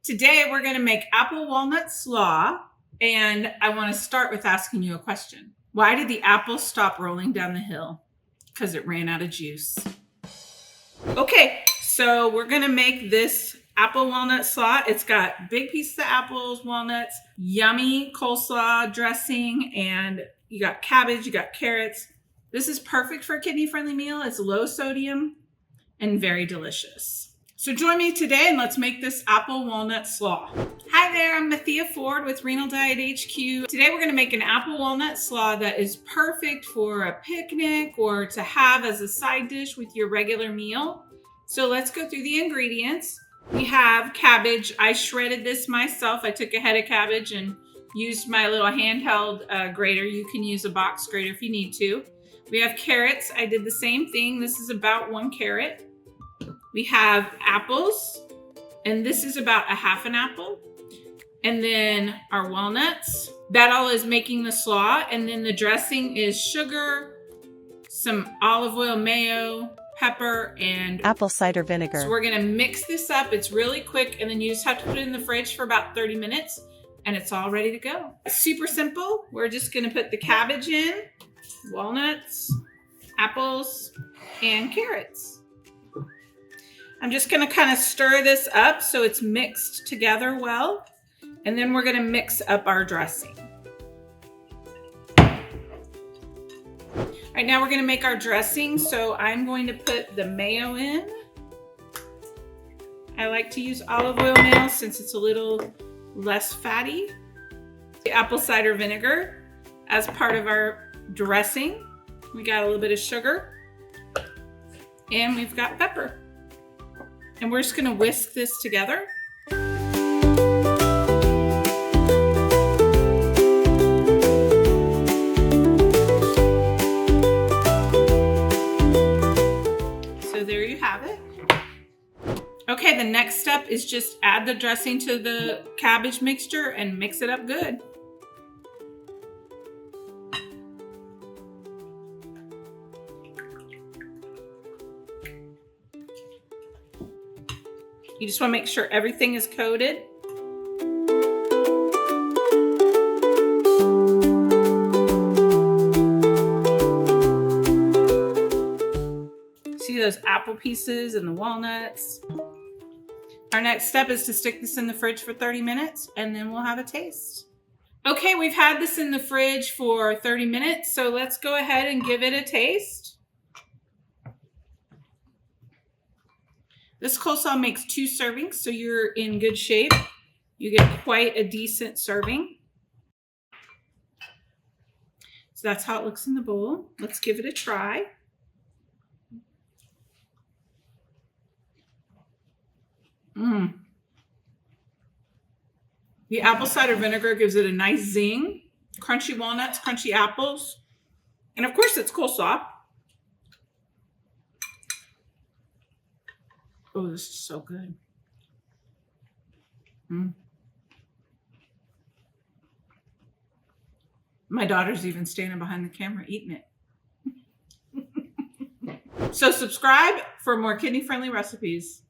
Today we're going to make apple walnut slaw, and I want to start with asking you a question. Why did the apple stop rolling down the hill? Because it ran out of juice. Okay, so we're going to make this apple walnut slaw. It's got big pieces of apples, walnuts, yummy coleslaw dressing, and you got cabbage, you got carrots. This is perfect for a kidney-friendly meal. It's low sodium and very delicious. So join me today and let's make this apple walnut slaw. Hi there, I'm Mathia Ford with Renal Diet HQ. Today we're gonna make an apple walnut slaw that is perfect for a picnic or to have as a side dish with your regular meal. So let's go through the ingredients. We have cabbage. I shredded this myself. I took a head of cabbage and used my little handheld grater. You can use a box grater if you need to. We have carrots. I did the same thing. This is about 1 carrot. We have apples, and this is about a half an apple. And then our walnuts. That all is making the slaw. And then the dressing is sugar, some olive oil, mayo, pepper, and apple cider vinegar. So we're gonna mix this up. It's really quick, and then you just have to put it in the fridge for about 30 minutes, and it's all ready to go. Super simple. We're just gonna put the cabbage in, walnuts, apples, and carrots. I'm just gonna kind of stir this up so it's mixed together well, and then we're gonna mix up our dressing. All right, now we're gonna make our dressing. So I'm going to put the mayo in. I like to use olive oil mayo since it's a little less fatty. The apple cider vinegar as part of our dressing. We got a little bit of sugar, and we've got pepper. And we're just gonna whisk this together. So there you have it. Okay, the next step is just add the dressing to the cabbage mixture and mix it up good. You just want to make sure everything is coated. See those apple pieces and the walnuts? Our next step is to stick this in the fridge for 30 minutes and then we'll have a taste. Okay, we've had this in the fridge for 30 minutes, so let's go ahead and give it a taste. This coleslaw makes 2 servings, so you're in good shape. You get quite a decent serving. So that's how it looks in the bowl. Let's give it a try. The apple cider vinegar gives it a nice zing. Crunchy walnuts, crunchy apples. And of course it's coleslaw. Oh, this is so good. My daughter's even standing behind the camera eating it. So subscribe for more kidney-friendly recipes.